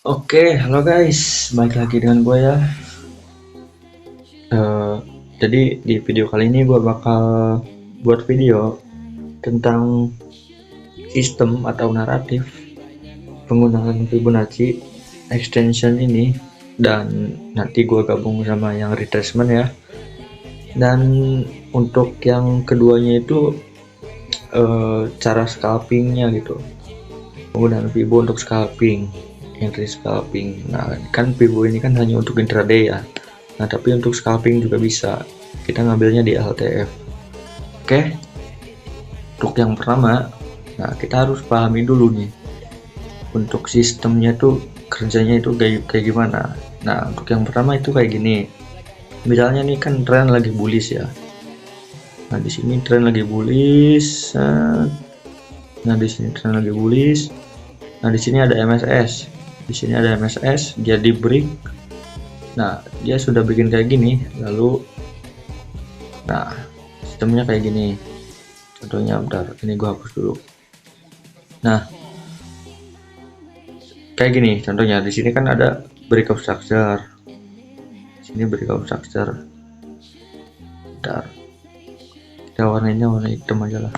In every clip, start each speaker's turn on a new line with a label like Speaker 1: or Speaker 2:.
Speaker 1: Oke, halo guys, balik lagi dengan gue ya. Eh, jadi di video kali ini gue bakal buat video tentang sistem atau naratif penggunaan Fibonacci extension ini, dan nanti gue gabung sama yang retracement ya. Dan untuk yang keduanya itu cara scalpingnya gitu, penggunaan Fibo untuk scalping, entry scalping. Nah kan Fibo ini kan hanya untuk intraday ya. Nah, tapi untuk scalping juga bisa. Kita ngambilnya di LTF. Oke. Untuk yang pertama, nah kita harus pahami dulu nih. Untuk sistemnya tuh kerjanya itu kayak gimana. Nah, untuk yang pertama itu kayak gini. Misalnya nih kan tren lagi bullish ya. Nah, di sini tren lagi bullish. Nah, di sini tren lagi bullish. Nah, di sini ada MSS. Di sini ada MSS, dia di break. Nah, dia sudah bikin kayak gini, lalu nah, sistemnya kayak gini. Contohnya bentar, ini gua hapus dulu. Nah, kayak gini contohnya. Di sini kan ada breakout structure. Di sini breakout structure. Bentar, kita warnanya warna hitam aja lah.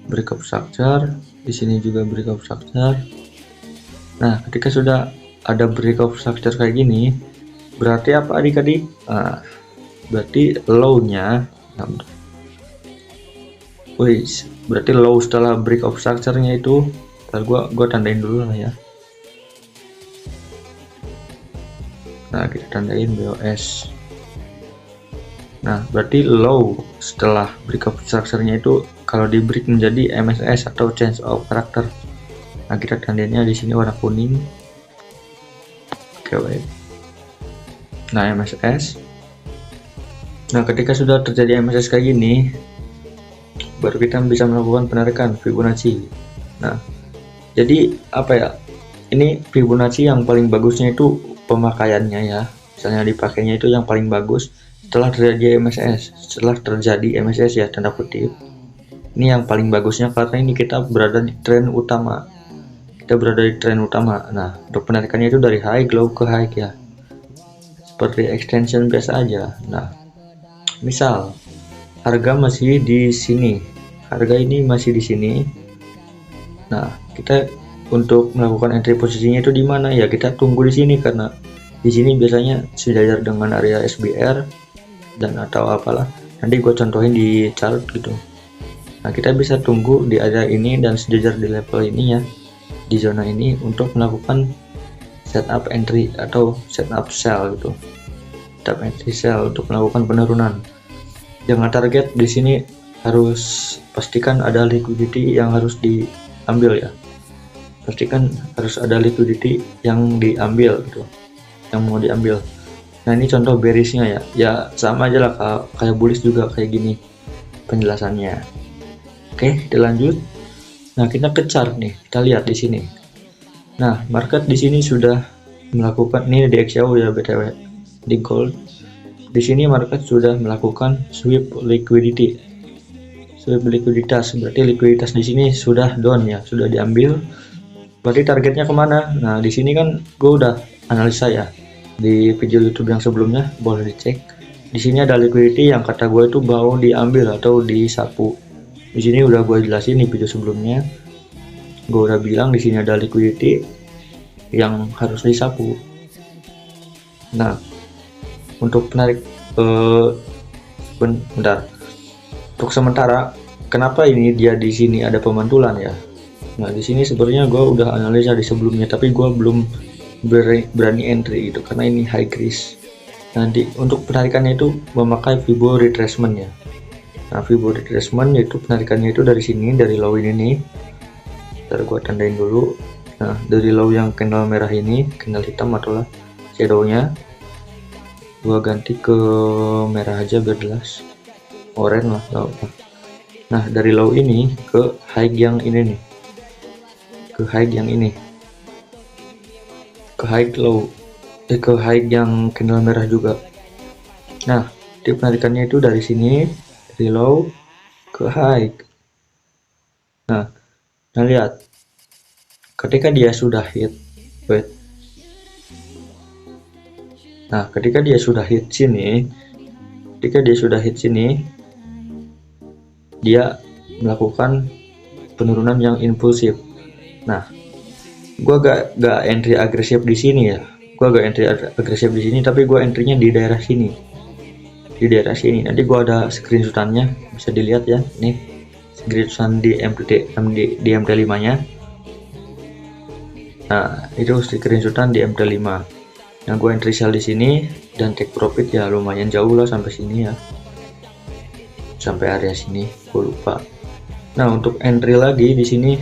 Speaker 1: Breakout structure. Di sini juga breakout structure. Nah, ketika sudah ada breakout structure kayak gini, berarti apa adik-adik? Nah, berarti low-nya, berarti low setelah breakout structure-nya itu, ntar gua tandain dulu lah ya. Nah, kita tandain BOS. Nah, berarti low setelah breakout structure-nya itu kalau di break menjadi MSS atau change of character. Nah, kita tandainnya di sini warna kuning. Oke, baik. Nah, MSS. Nah, ketika sudah terjadi MSS kayak gini, baru kita bisa melakukan penarikan Fibonacci. Nah, jadi apa ya? Ini Fibonacci yang paling bagusnya itu pemakaiannya ya. Misalnya dipakainya itu yang paling bagus setelah terjadi MSS. Setelah terjadi MSS ya, tanda kutip. Ini yang paling bagusnya karena ini kita berada di tren utama. Nah, untuk penarikannya itu dari high low ke high ya. Seperti extension biasa aja. Nah, misal harga masih di sini. Harga ini masih di sini. Nah, kita untuk melakukan entry posisinya itu di mana ya? Kita tunggu di sini karena di sini biasanya sejajar dengan area SBR dan atau apalah. Nanti gue contohin di chart gitu. Nah, kita bisa tunggu di area ini dan sejajar di level ini ya, di zona ini untuk melakukan setup entry atau setup sell gitu. Setup entry sell untuk melakukan penurunan. Jangan target di sini, harus pastikan ada liquidity yang harus diambil ya. Pastikan harus ada liquidity yang diambil gitu, yang mau diambil. Nah, ini contoh bearishnya ya. Ya sama aja lah kayak bullish juga kayak gini penjelasannya. Oke, kita lanjut. Nah, kita ke chart nih. Kita lihat di sini. Nah, market di sini sudah melakukan, ini di XAU ya BTW, di gold. Di sini market sudah melakukan sweep liquidity. Sweep likuiditas, berarti likuiditas di sini sudah down ya, sudah diambil. Berarti targetnya kemana? Nah, di sini kan gue udah analisa ya. Di video YouTube yang sebelumnya boleh dicek. Di sini ada liquidity yang kata gue itu mau diambil atau disapu. Di sini udah gue jelasin di video sebelumnya. Gue udah bilang di sini ada liquidity yang harus disapu. Nah, untuk penarik bentar. Untuk sementara, kenapa ini dia di sini ada pemantulan ya? Nah, di sini sebenarnya gue udah analisa di sebelumnya, tapi gue belum berani entry gitu karena ini high risk. Nanti untuk penarikannya itu memakai Fibo retracement ya. Nah, Fibo retracement yaitu penarikannya itu dari sini, dari low ini nih. Ntar gue tandain dulu. Nah, dari low yang candle merah ini, candle hitam atau shadownya, gue ganti ke merah aja biar jelas, orange lah, gak apa. Nah, dari low ini ke high yang ini nih, ke high yang ini, ke high low, ke high yang candle merah juga. Nah, tip penarikannya itu dari sini, dari low ke high. Nah, lihat ketika dia sudah hit, wait, Nah, ketika dia sudah hit sini, dia melakukan penurunan yang impulsif. Nah, gua gak entry agresif di sini ya. Tapi gua entrynya di daerah sini. Nanti gua ada screenshotannya, bisa dilihat ya. Nih, screenshot di MT5 nya. Nah, itu screenshotan di MT5. Yang gua entry sell di sini dan take profit ya lumayan jauh lah sampai sini ya. Sampai area sini, gua lupa. Nah, untuk entry lagi di sini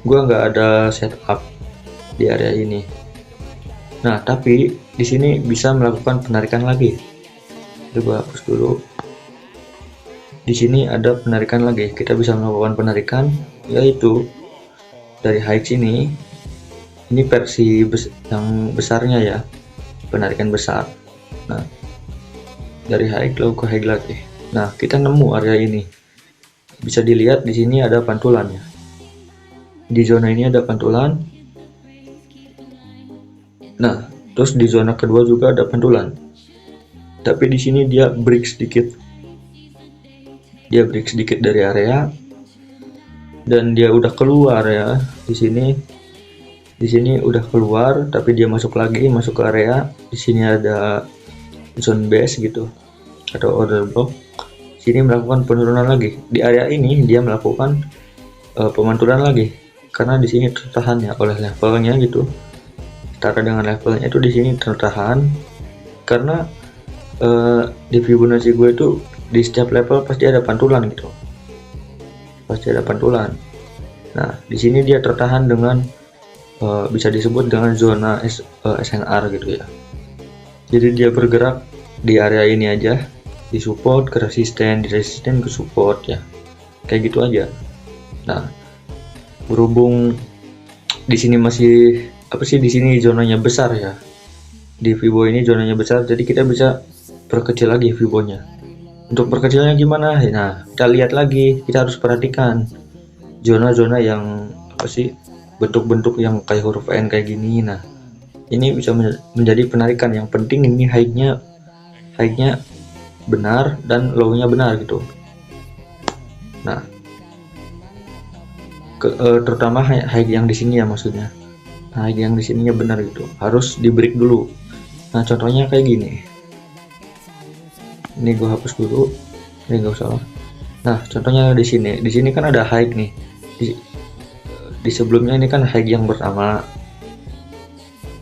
Speaker 1: gua nggak ada setup di area ini. Nah, tapi di sini bisa melakukan penarikan lagi. Coba hapus dulu. Di sini ada penarikan lagi. Kita bisa melakukan penarikan, yaitu dari high sini. Ini versi yang besarnya ya, penarikan besar. Nah, dari high low ke high lagi. Nah, kita nemu area ini. Bisa dilihat di sini ada pantulannya. Di zona ini ada pantulan. Nah, terus di zona kedua juga ada pantulan. Tapi di sini dia break sedikit. Dari area dan dia udah keluar ya. Di sini udah keluar, tapi dia masuk ke area. Di sini ada zone base gitu atau order block. Sini melakukan penurunan lagi. Di area ini dia melakukan pemantulan lagi karena di sini tertahan ya oleh levelnya gitu. Setara dengan levelnya itu di sini tertahan karena di Fibonacci gue itu di setiap level pasti ada pantulan gitu. Nah, di sini dia tertahan dengan bisa disebut dengan zona SNR gitu ya. Jadi dia bergerak di area ini aja, di support ke resisten, ke support ya. Kayak gitu aja. Nah, berhubung di sini masih di sini zonanya besar ya. Di Fibo ini zonanya besar, jadi kita bisa perkecil lagi Fibonya. Untuk perkecilnya gimana? Nah, kita lihat lagi, kita harus perhatikan zona-zona yang bentuk-bentuk yang kayak huruf N kayak gini. Nah, ini bisa menjadi penarikan. Yang penting ini high-nya benar dan low-nya benar gitu. Nah, terutama high yang di sini ya maksudnya. Nah, high yang di sininya benar gitu. Harus di break dulu. Nah, contohnya kayak gini. Ini gue hapus dulu. Ini gak usah. Nah, contohnya di sini kan ada high nih. Di sebelumnya ini kan high yang pertama.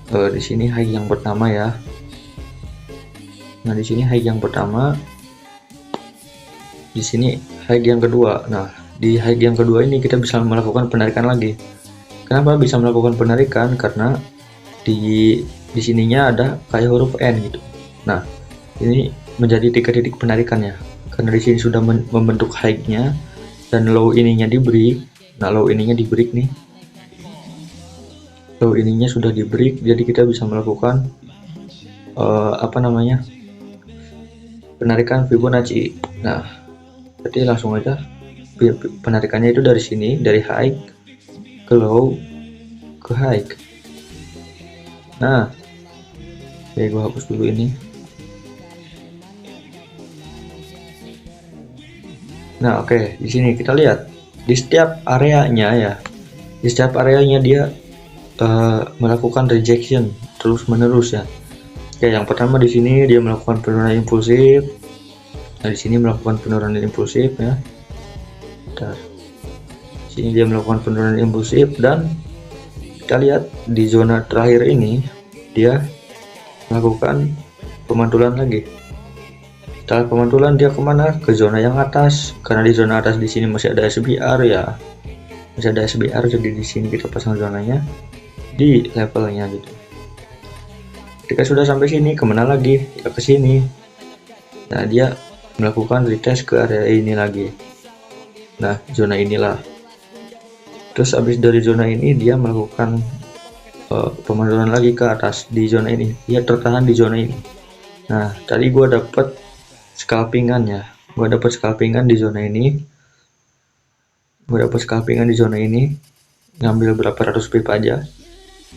Speaker 1: Di sini high yang pertama ya. Nah, di sini high yang pertama. Di sini high yang kedua. Nah, di high yang kedua ini kita bisa melakukan penarikan lagi. Kenapa bisa melakukan penarikan? Karena di sininya ada kayak huruf N gitu. Nah, ini menjadi 3 titik penarikannya. Karena di sini sudah membentuk high-nya dan low ininya di break. Nah, low ininya di break nih. Low ininya sudah di break, jadi kita bisa melakukan penarikan Fibonacci. Nah, jadi langsung aja penarikannya itu dari sini, dari high ke low ke high. Nah, oke, gue hapus dulu ini. Nah, oke, di sini kita lihat di setiap areanya dia melakukan rejection terus menerus ya. Oke, yang pertama di sini dia melakukan penurunan impulsif. Nah, di sini melakukan penurunan impulsif ya. Bentar. Sini dia melakukan penurunan impulsif dan kita lihat di zona terakhir ini dia melakukan pemantulan lagi. Setelah pemantulan dia kemana? Ke zona yang atas. Karena di zona atas di sini masih ada SBR ya. Jadi di sini kita pasang zonanya di levelnya gitu. Ketika sudah sampai sini kemana lagi? Ya ke sini. Nah, dia melakukan retest ke area ini lagi. Nah, zona inilah. Terus habis dari zona ini dia melakukan pemantulan lagi ke atas di zona ini. Dia tertahan di zona ini. Nah, tadi gua dapat scalpingan ya. Gua dapat scalpingan di zona ini. Ngambil berapa ratus pip aja.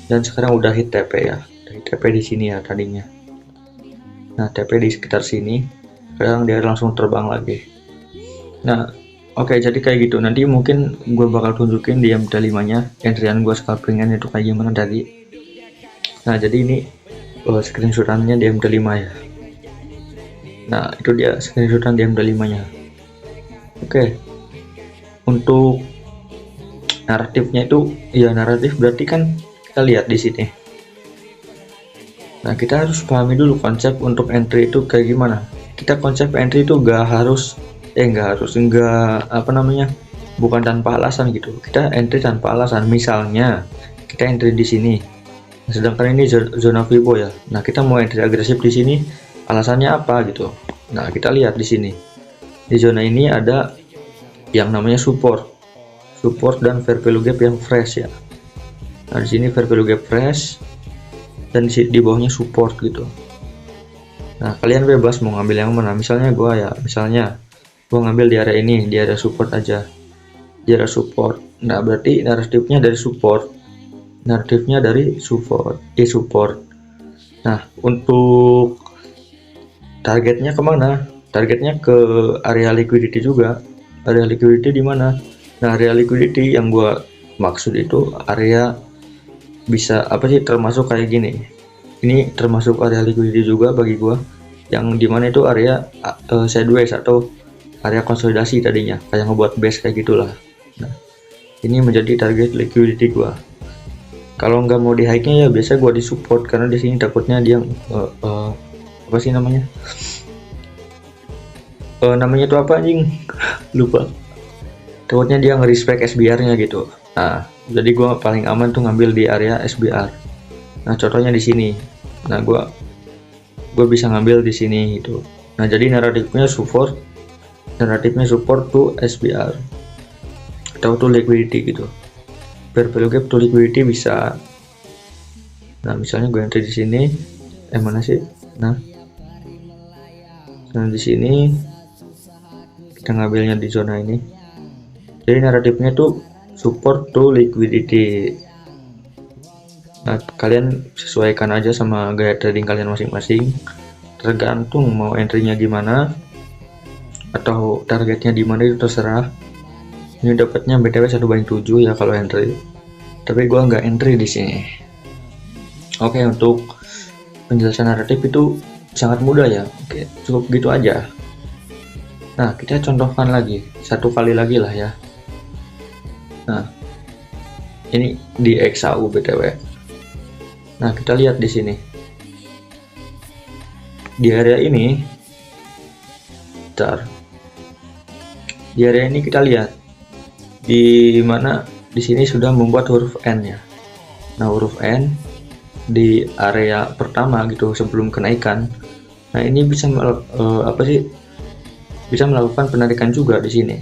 Speaker 1: Dan sekarang udah hit TP ya. Dari TP di sini ya tadinya. Nah, TP di sekitar sini, sekarang dia langsung terbang lagi. Nah, oke, jadi kayak gitu. Nanti mungkin gue bakal tunjukin di MT5 nya entryan gue scalpingan itu kayak gimana tadi. Nah, jadi ini screenshotannya di MT5 ya. Nah, itu dia screenshotan di MT5 nya. Oke, untuk naratifnya itu, ya naratif berarti kan kita lihat di sini. Nah, kita harus pahami dulu konsep untuk entry itu kayak gimana. Kita konsep entry itu enggak apa namanya, bukan tanpa alasan gitu. Kita entry tanpa alasan. Misalnya kita entry di sini, sedangkan ini zona Vivo ya. Nah, kita mau entry agresif di sini, alasannya apa gitu. Nah, kita lihat di sini. Di zona ini ada yang namanya support dan fair value gap yang fresh ya. Nah, di sini fair value gap fresh dan di bawahnya support gitu. Nah, kalian bebas mau ngambil yang mana. Misalnya gua ngambil di area ini, di area support aja. Di area support. Nah, berarti naratifnya dari support. Support. Nah, untuk targetnya kemana? Targetnya ke area liquidity juga. Area liquidity di mana? Nah, area liquidity yang gua maksud itu area bisa apa sih, termasuk kayak gini. Ini termasuk area liquidity juga bagi gua, yang dimana itu area sideways atau area konsolidasi tadinya, kayak ngebuat base kayak gitulah. Nah, ini menjadi target liquidity gua. Kalau nggak mau di high-nya ya biasa gua di support, karena di sini takutnya dia apa sih namanya? Namanya itu apa anjing? Lupa. Takutnya dia nge-respect SBR-nya gitu. Nah, jadi gua paling aman tuh ngambil di area SBR. Nah, contohnya di sini. Nah, gua bisa ngambil di sini gitu. Nah, jadi naratifnya support tuh SBR atau tuh liquidity gitu. Fair value gap to liquidity bisa. Nah, misalnya gue entry di sini, mana sih? Nah, di sini kita ngambilnya di zona ini. Jadi naratifnya tuh support to liquidity. Nah, kalian sesuaikan aja sama gaya trading kalian masing-masing, tergantung mau entry-nya gimana atau targetnya di mana itu terserah. Ini dapatnya BTW 1/7 ya kalau entry, tapi gua nggak entry di sini. Oke, untuk penjelasan naratif itu sangat mudah ya. Oke, cukup gitu aja. Nah, kita contohkan lagi satu kali lagi lah ya. Nah, ini di XAU BTW. Nah, kita lihat di sini. Di area ini, di area ini kita lihat di mana di sini sudah membuat huruf N ya. Nah, huruf N di area pertama gitu sebelum kenaikan. Nah, ini bisa bisa melakukan penarikan juga di sini.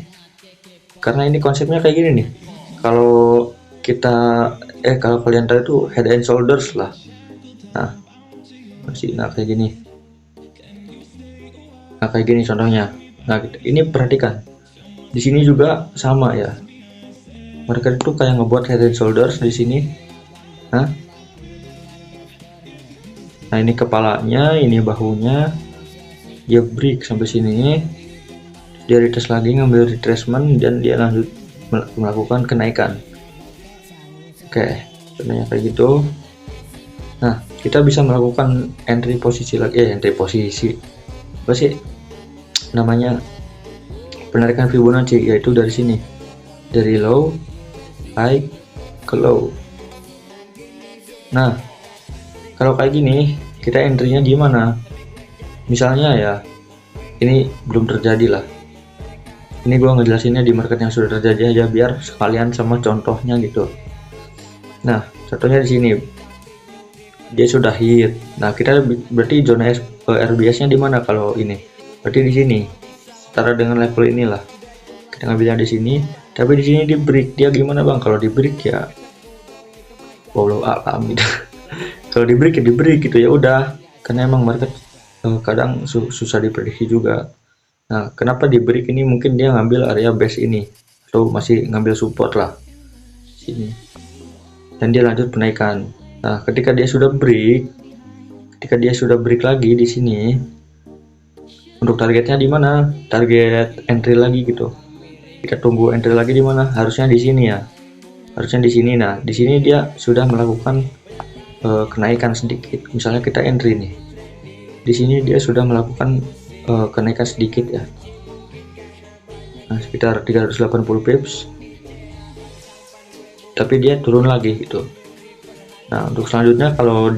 Speaker 1: Karena ini konsepnya kayak gini nih. Kalau kalian tahu itu head and shoulders lah. Nah, kayak gini. Nah, kayak gini contohnya. Nah, ini perhatikan. Di sini juga sama ya. Mereka itu kayak ngebuat head and shoulders di sini. Nah, ini kepalanya, ini bahunya. Dia break sampai sini. Dia retest lagi, ngambil retracement, dan dia lanjut melakukan kenaikan. Oke, contohnya kayak gitu. Nah, kita bisa melakukan entry posisi lagi, apa sih namanya, penarikan Fibonacci, yaitu dari sini, dari low high ke low. Nah, kalau kayak gini kita entry-nya gimana? Misalnya ya, ini belum terjadi lah. Ini gua ngejelasinnya di market yang sudah terjadi aja biar sekalian sama contohnya gitu. Nah, contohnya di sini dia sudah hit. Nah, kita berarti zona RBS-nya di mana kalau ini? Berarti di sini. Setara dengan level inilah. Kita ngambilnya di sini, tapi di sini di break. Dia gimana Bang? Kalau di break ya wallahu a'lam gitu. Kalau di break ya di break gitu, ya udah. Karena emang market kadang susah diprediksi juga. Nah, kenapa di break ini? Mungkin dia ngambil area base ini atau masih ngambil support lah sini. Dan dia lanjut penaikan. Nah, ketika dia sudah break, ketika dia sudah break lagi di sini, untuk targetnya di mana? Target entry lagi gitu. Kita tunggu entry lagi di mana? Harusnya di sini ya. Harusnya di sini. Nah, di sini dia sudah melakukan kenaikan sedikit. Misalnya kita entry nih. Di sini dia sudah melakukan kenaikan sedikit ya. Nah, sekitar 380 pips. Tapi dia turun lagi gitu. Nah, untuk selanjutnya kalau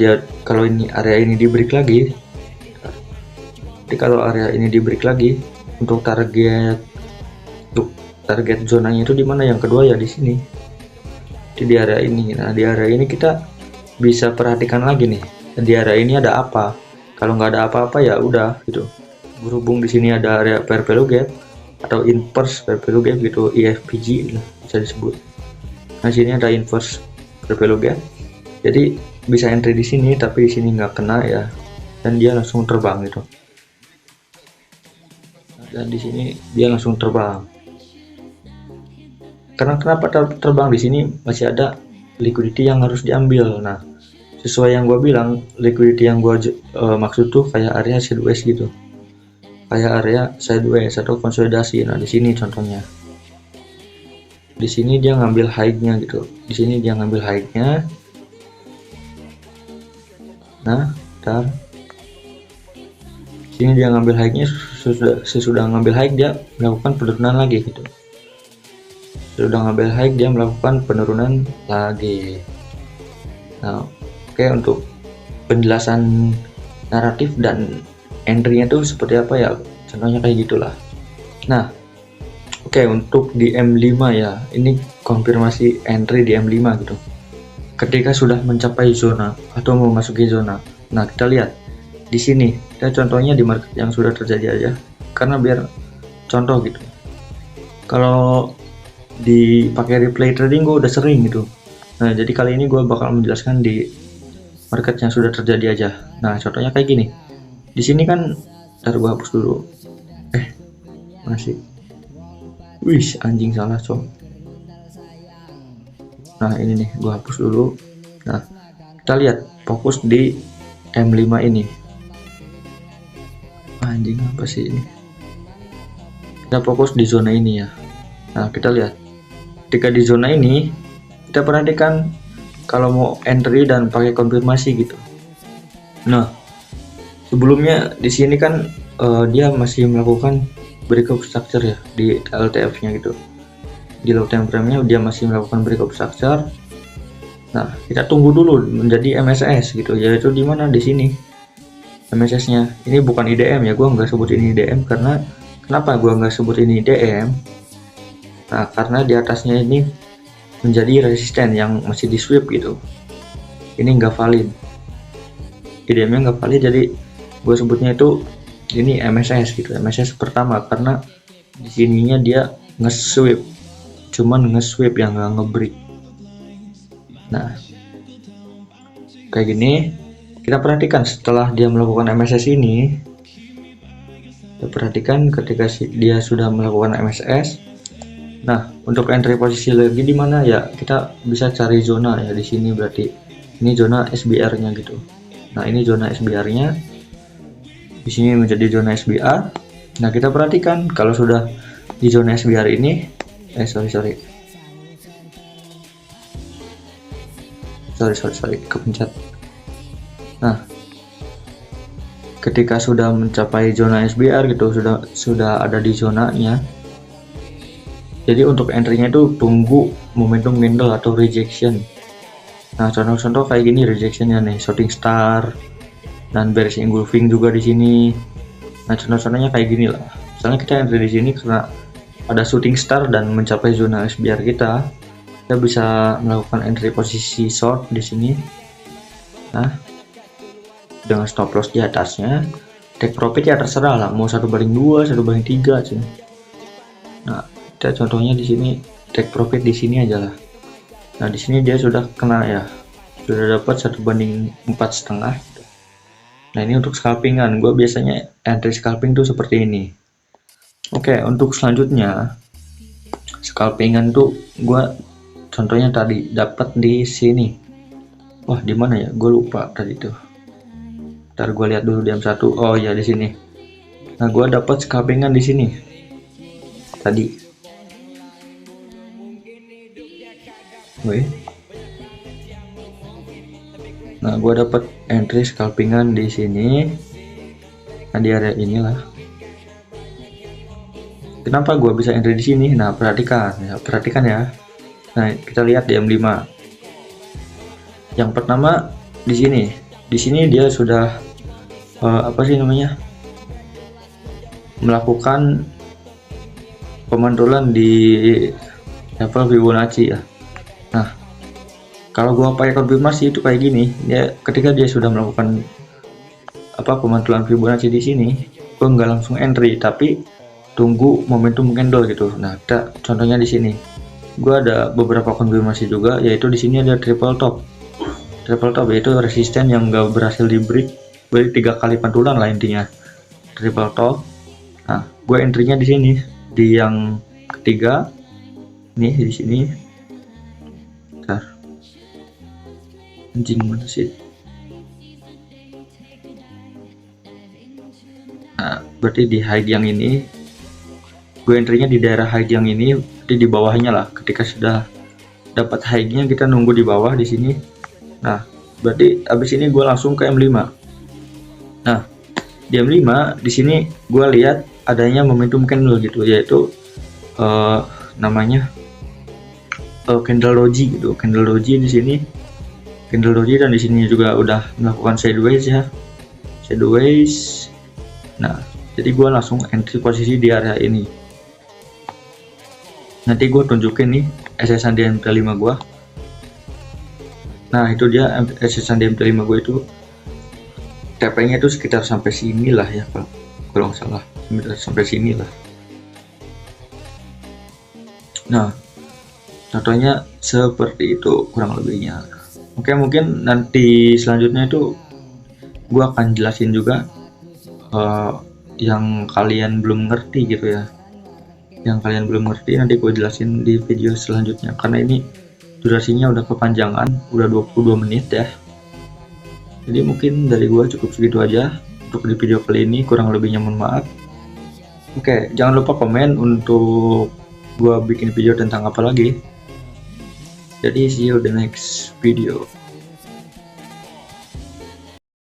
Speaker 1: ini area ini di break lagi, jadi kalau area ini di break lagi untuk target zonanya itu di mana? Yang kedua ya di sini, di area ini. Nah, di area ini kita bisa perhatikan lagi nih, di area ini ada apa. Kalau nggak ada apa-apa ya udah gitu. Berhubung di sini ada area fair value gap atau inverse fair value gap gitu, IFPG bisa disebut. Nah, sini ada inverse fair value gap. Jadi bisa entry di sini, tapi di sini nggak kena ya, dan dia langsung terbang gitu. Dan di sini dia langsung terbang. Karena kenapa terbang di sini? Masih ada liquidity yang harus diambil. Nah, sesuai yang gue bilang, liquidity yang gue maksud tuh kayak area sideways gitu, kayak area sideways atau konsolidasi. Nah, di sini contohnya. Di sini dia ngambil high-nya gitu. Di sini dia ngambil high-nya. Nah, ntar sini dia ngambil high-nya, sesudah ngambil high dia melakukan penurunan lagi gitu. Sudah ngambil high dia melakukan penurunan lagi. Nah, oke, untuk penjelasan naratif dan entry-nya tuh seperti apa ya? Contohnya kayak gitulah. Nah, oke, untuk di M5 ya, ini konfirmasi entry di M5 gitu. Ketika sudah mencapai zona atau memasuki zona, nah kita lihat di sini. Kita contohnya di market yang sudah terjadi aja, karena biar contoh gitu. Kalau dipakai replay trading gue udah sering gitu. Nah, jadi kali ini gue bakal menjelaskan di market yang sudah terjadi aja. Nah, contohnya kayak gini. Di sini kan, ntar gue hapus dulu. Masih. Wih, anjing salah com. Nah, ini nih, gue hapus dulu. Nah, kita lihat fokus di M5 ini. Anjing apa sih ini? Kita fokus di zona ini ya. Nah, kita lihat. Ketika di zona ini, kita perhatikan kalau mau entry dan pakai konfirmasi gitu. Nah, sebelumnya di sini kan dia masih melakukan breakout structure ya di LTF-nya gitu. Di low time frame-nya dia masih melakukan breakout structure. Nah, kita tunggu dulu menjadi MSS gitu, yaitu di mana? Di sini. MSS-nya. Ini bukan IDM ya, gua nggak sebut ini IDM karena kenapa gua nggak sebut ini IDM? Nah, karena di atasnya ini menjadi resisten yang masih di sweep gitu. Ini nggak valid. IDM-nya nggak valid, jadi gue sebutnya itu ini MSS gitu. MSS pertama karena di sininya dia nge-sweep. Cuman nge-sweep yang nggak nge-break. Nah, kayak gini. Kita perhatikan setelah dia melakukan MSS ini. Kita perhatikan ketika dia sudah melakukan MSS. Nah, untuk entry posisi lagi di mana ya? Kita bisa cari zona ya di sini, berarti ini zona SBR-nya gitu. Nah, ini zona SBR-nya. Di sini menjadi zona SBR. Nah, kita perhatikan kalau sudah di zona SBR ini, sorry, kepencet. Nah, ketika sudah mencapai zona SBR gitu, sudah ada di zonanya. Jadi untuk entry-nya itu tunggu momentum candle atau rejection. Nah, contoh-contoh kayak gini rejection-nya nih, shooting star dan bearish engulfing juga di sini. Nah, contoh-contohnya kayak gini lah. Misalnya kita entry di sini karena ada shooting star dan mencapai zona SBR kita bisa melakukan entry posisi short di sini. Nah, dengan stop loss di atasnya, take profit ya terserah lah, mau 1/2, 1/3 sih. Nah, kita contohnya di sini take profit di sini aja lah. Nah, di sini dia sudah kena ya, sudah dapat 1/4,5. Nah, ini untuk scalpingan. Gue biasanya entry scalping tuh seperti ini. Oke, untuk selanjutnya scalpingan tuh gue contohnya tadi dapat di sini. Wah, di mana ya? Gue lupa tadi tuh. Ntar gue lihat dulu di M1. Oh ya, di sini. Nah, gue dapat scalpingan di sini tadi. Wih. Nah, gue dapat entry scalpingan di sini. Nah, di area inilah. Kenapa gue bisa entry di sini? Nah, perhatikan ya. Nah, kita lihat di M5. Yang pertama di sini. Di sini dia sudah apa sih namanya? Melakukan pemantulan di level Fibonacci ya. Nah, kalau gua pakai konfirmasi itu kayak gini, dia ketika dia sudah melakukan pemantulan Fibonacci di sini, gua nggak langsung entry, tapi tunggu momentum candle gitu. Nah, contohnya di sini, gua ada beberapa konfirmasi juga, yaitu di sini ada triple top yaitu resisten yang nggak berhasil di break, berarti 3 kali pantulan lah intinya, triple top. Nah, gue entry-nya di sini, di yang ketiga nih, di sini. Bentar, anjing mana sih? Nah, berarti di high yang ini gue entry-nya di daerah high yang ini, berarti di bawahnya lah. Ketika sudah dapat high-nya, kita nunggu di bawah di sini. Nah, berarti abis ini gue langsung ke M5. Nah, di M5 di sini gue lihat adanya momentum candle gitu, yaitu namanya candle doji gitu. Candle doji di sini, candle doji, dan di sini juga udah melakukan sideways ya, sideways. Nah, jadi gue langsung entry posisi di area ini. Nanti gue tunjukin nih SSN di MT5 gue. Nah, itu dia SSN di MT5 gue itu TP-nya itu sekitar sampai sini lah ya, kalau nggak salah, sampai sini lah. Nah, contohnya seperti itu kurang lebihnya. Oke, mungkin nanti selanjutnya itu gue akan jelasin juga yang kalian belum ngerti gitu ya. Yang kalian belum ngerti nanti gue jelasin di video selanjutnya, karena ini durasinya udah kepanjangan, udah 22 menit ya. Jadi mungkin dari gue cukup segitu aja untuk di video kali ini, kurang lebihnya mohon maaf. Oke, jangan lupa komen untuk gue bikin video tentang apa lagi. Jadi see you the next video.